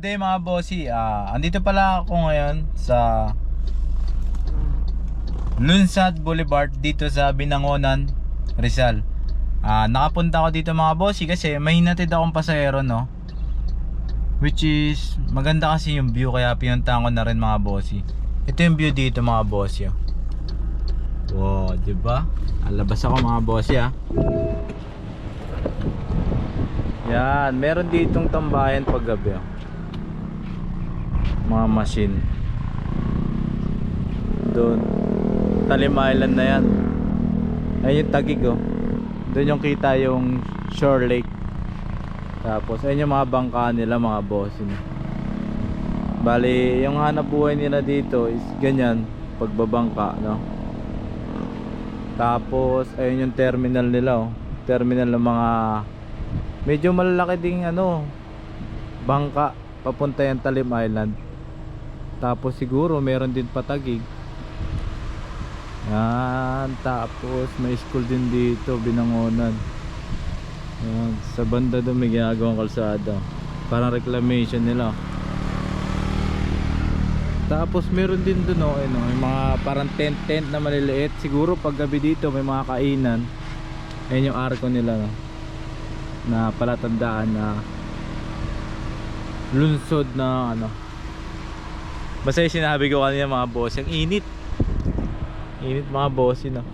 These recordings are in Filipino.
day mga bossy. Andito pala ako ngayon sa Lunsad Boulevard dito sa Binangonan, Rizal. Nakapunta ako dito mga bossy kasi may hinatid akong pasahero, no? Which is maganda kasi yung view, kaya pinuntahan ko na rin mga bossy. Ito yung view dito mga bossy. Wow, diba? Alabas ako mga bossy. Yan, meron ditong tambayan pag gabi. Mga machine. Doon Talim Island na yan. Ayun yung Taguig, oh. Doon yung kita yung Shore Lake. Tapos ayun yung mga bangka nila mga bossy. Bali, yung hanap buhay nila dito is ganyan, pagbabangka, no? Tapos ayun yung terminal nila, oh. Terminal ng mga medyo malalaki ding bangka papunta yung Talim Island. Tapos siguro meron din Taguig. Yan, tapos may school din dito, Binangonan. Yan, sa banda doon may ginagawang kalsada. Parang reclamation nila. Tapos meron din doon yung mga parang tent na maliliit. Siguro pag gabi dito may mga kainan. Ayun yung arko nila, no? Na palatandaan na lunsod na basta yung sinabi ko kanina mga boss, yung init mga boss, no?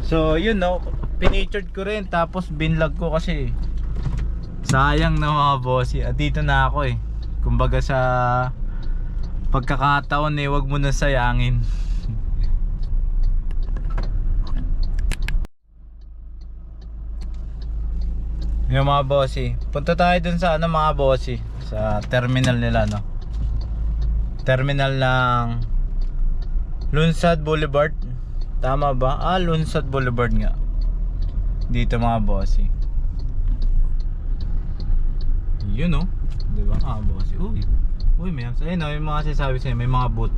So yun, no, pinictured ko rin tapos binlog ko kasi sayang na mga boss. At dito na ako kumbaga sa pagkakataon wag mo na sayangin. Yung mga bossy, punta tayo dun sa mga bossy, sa terminal nila, no? Terminal ng Lunsad Boulevard. Tama ba? Lunsad Boulevard nga. Dito mga bossy. Yun, no? Diba mga bossy? Uy, may yung mga sinasabi sa'yo, may mga boot.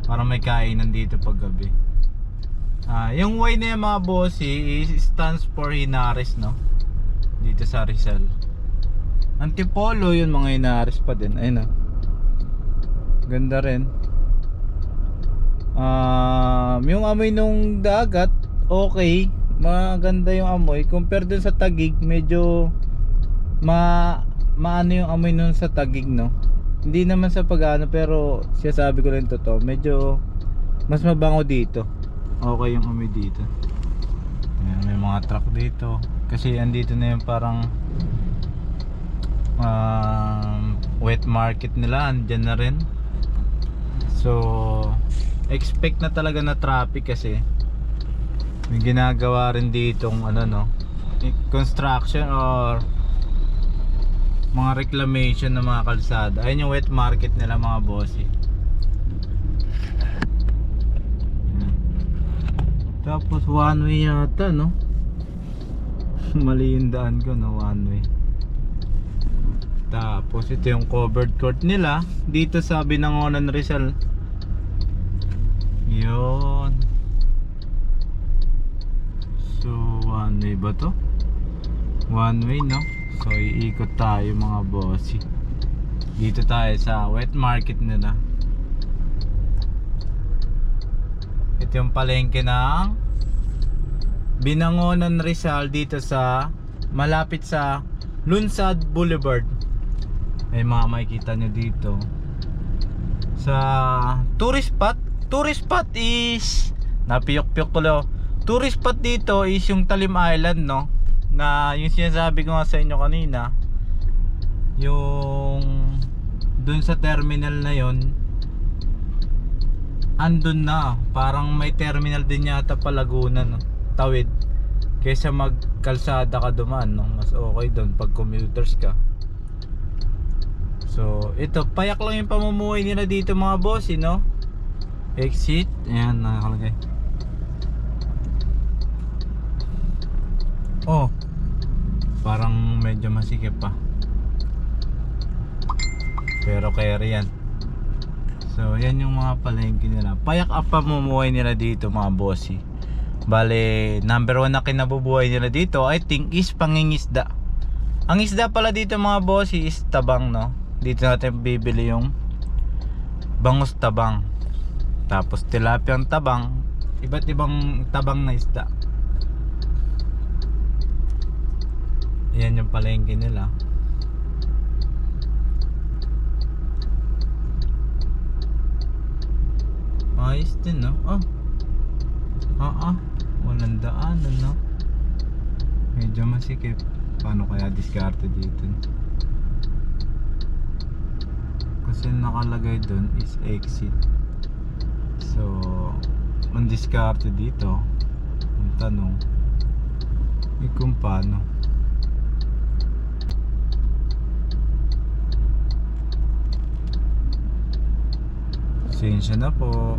Parang may kainan dito pag gabi. Yung Y na yung mga bossy stands for Hinares, no? Dito sa Rizal. Antipolo yun, mga Hinares pa din. Ayun, ganda rin. Yung amoy nung dagat okay, maganda yung amoy. Compare dun sa Taguig, medyo maano yung amoy nun sa Taguig, no? Hindi naman sa pag-ano, pero sinasabi ko rin totoo, medyo mas mabango dito. Okay yung amoy dito. Ayan, may mga truck dito kasi andito na yung parang wet market nila, andyan na rin. So expect na talaga na traffic kasi may ginagawa rin ditong construction or mga reclamation ng mga kalsada. Ayun yung wet market nila mga bossy. Tapos one way yata, no? Mali yung daan ko, no? One way. Tapos ito yung covered court nila dito sa Binangonan, Rizal. Yun. So one way ba to? One way, no? So iikot tayo mga bossy. Dito tayo sa wet market nila. Ito yung palengke ng Binangonan, Rizal, dito sa malapit sa Lunsad Boulevard. May mga makikita nyo dito sa tourist spot is napiyok-piyok ko lang. Tourist spot dito is yung Talim Island, no? Na yung sinasabi ko nga sa inyo kanina, yung dun sa terminal na yon, andun na, parang may terminal din yata pa Laguna, no? Tawid, kaysa magkalsada ka dumaan, no? Mas okay doon pag commuters ka. So ito, payak lang yung pamumuhay nila dito mga boss, no? Exit, ayan, nakalagay. Parang medyo masikip pa, pero carry yan. So yan yung mga palengke nila. Payak up pamumuhay nila dito mga bossy. Bale, number 1 na kinabubuhay nila dito I think is pangingisda. Ang isda pala dito mga bossy is tabang, no? Dito natin bibili yung bangus tabang. Tapos tilapiyang tabang. Iba't ibang tabang na isda. Yan yung palengke nila. Ayos din, no? Walang daanan, no? Medyo masikip. Paano kaya diskarte dito? Kasi nakalagay dun is exit. So, ang diskarte dito, ang tanong, kung paano? Pasensya na po.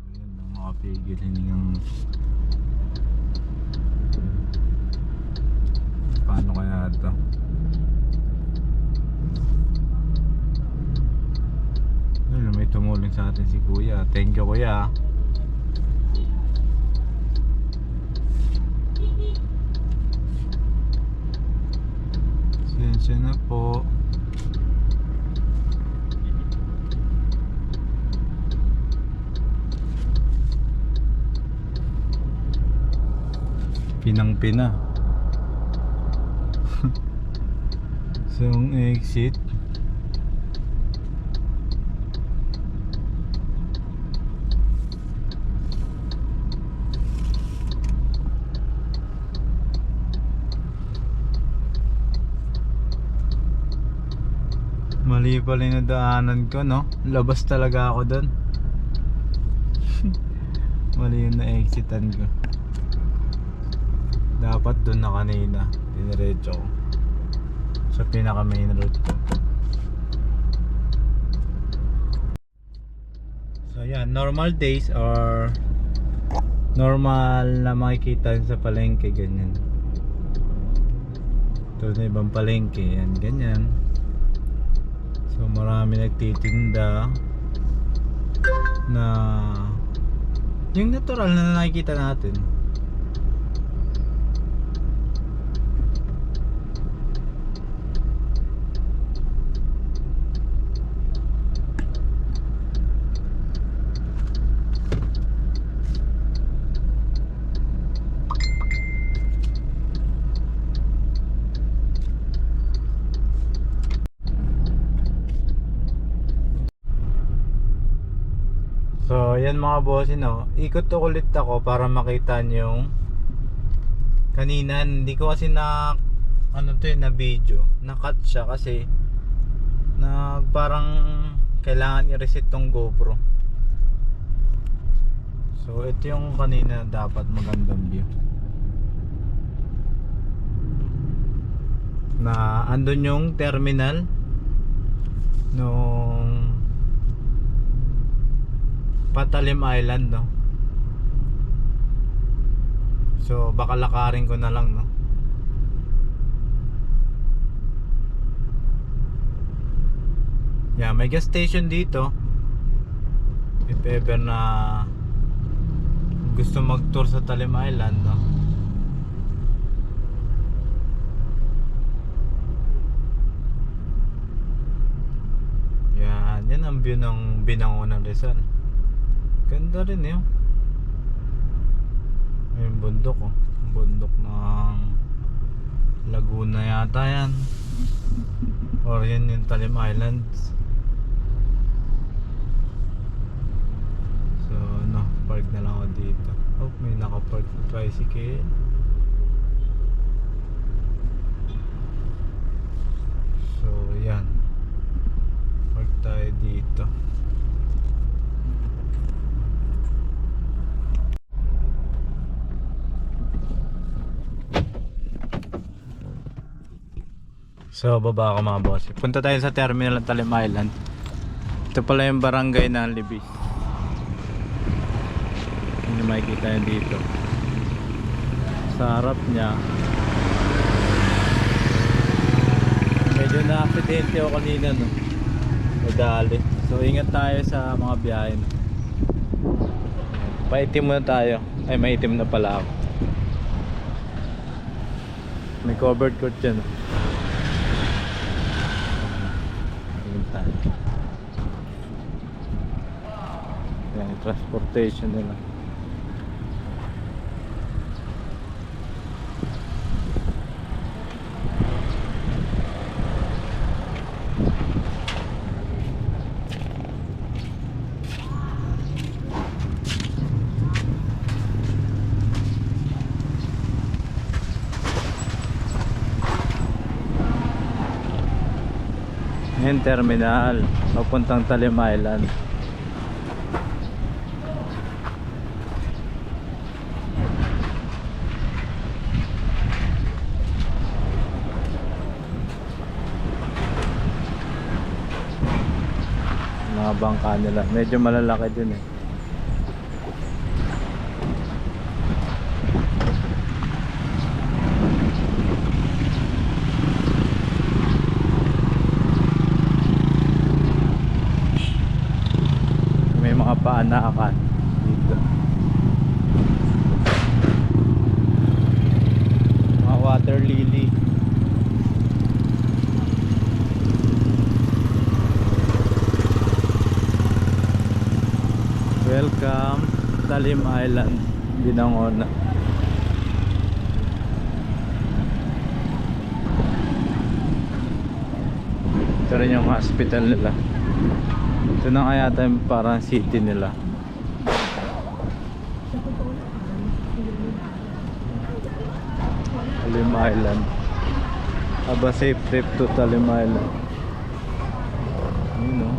So, yun ang makapigil hiningang. Paano kaya ito? Ayun, may tumulong sa atin si kuya. Thank you kuya. Pasensya na po. Pinang-pina. So, ang exit mali pala yung daanan ko, no? Labas talaga ako doon. Mali yung na-exitan ko. Dapat doon na kanina. Diniretso ko sa pinaka main road. So yan, normal days or normal na makikita sa palengke, ganyan. Ito na ibang palengke, yan, ganyan. So marami nagtitinda na yung natural na nakikita natin. So yan mga boss, no? Ikot ulit ako para makita nyo yung kanina. Hindi ko kasi na na video, na cut siya kasi parang kailangan i-reset tong GoPro. So ito yung kanina dapat magandang view, na andun yung terminal nung Patalim Island, no? So baka lakarin ko na lang, no? Yeah, may gas station dito. If ever na gusto mag-tour sa Talim Island, no? Yan ang view ng Binangonan, Rizal. Ganda rin yun. Yung bundok, oh. Bundok ng Laguna yata yan. Or yan yung Talim Islands. So no, park na lang ako dito. Oh, may nakapark na tricycle. So yan, park tayo dito. So baba ako mga boss. Punta tayo sa terminal ng Talim Island. Ito pala yung barangay ng Libis. Hindi makikita nyo dito. Sa harap niya, medyo na-aksidente ako kanina, no? Nadali. So ingat tayo sa mga biyahe, no? Paitim muna tayo. Ay, maitim na pala ako. May covered court dyan. Ayun tayo. Yan yung transportation nila. Yung terminal papuntang Talim Island. Mga bangka nila medyo malalaki din eh. Mga paanakan dito, mga water lily. Welcome Talim Island, Binangon. Ito rin yung hospital nila. Ito na kaya yung parang city nila. Talim Island. Have a safe trip to Talim Island. Yun o.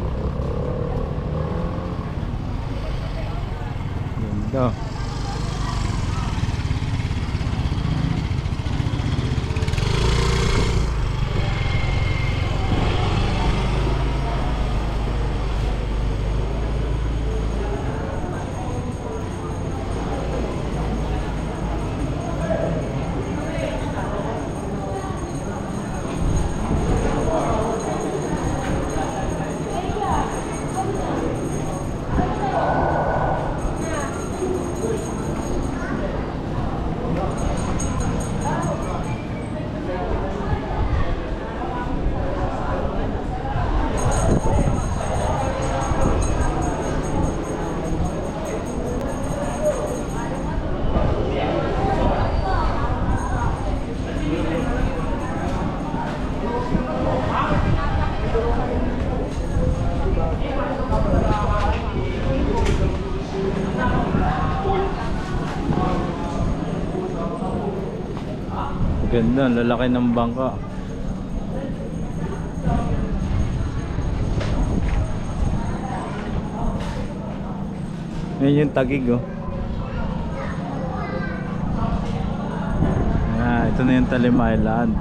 Ganda. Ganda, lalaki ng bangka. Yan yung Taguig oh. Ito na yung Talim Island.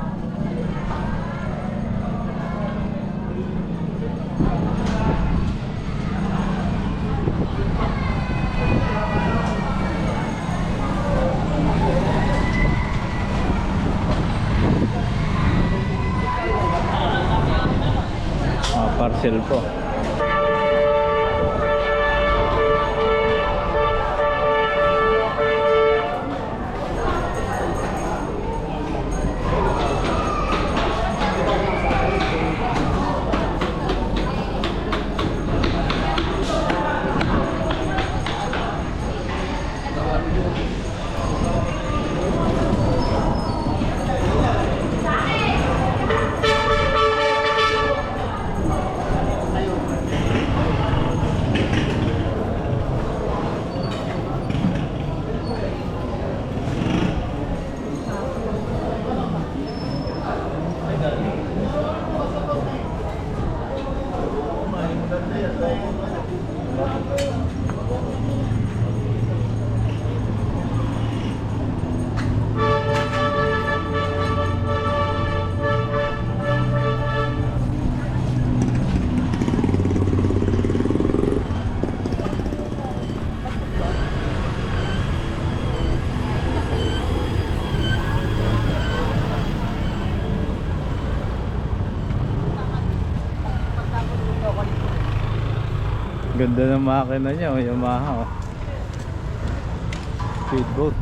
Parcel po. Ganda ng makina niya, oh, Yamaha oh. Speedboat.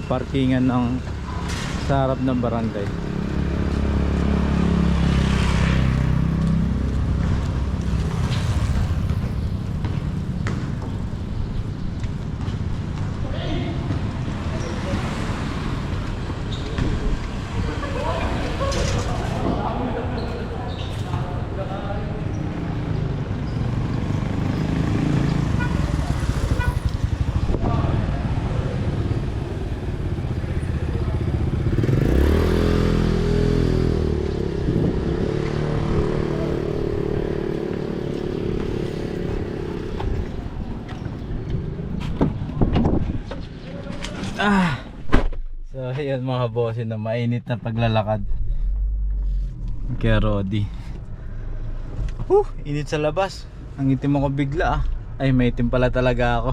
parkingan ng sa harap ng barangay. So ayun mga bossy, na mainit na paglalakad kay Rodi. Init sa labas. Ang itim ako bigla Ay, may itim pala talaga ako.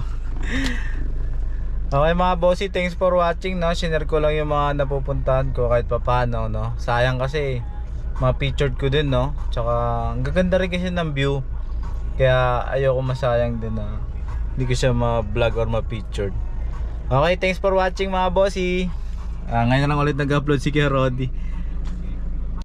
Okay mga bossy, thanks for watching, no. Share ko lang yung mga napupuntahan ko kahit papaano, no. Sayang kasi ma-featured ko din, no. Tsaka ang gaganda rin kasi ng view. Kaya ayoko masayang din na hindi ko siya ma-vlog or ma-featured. Okay, thanks for watching mga bossy. Ngayon na lang ulit nag-upload si Kuya Rodi.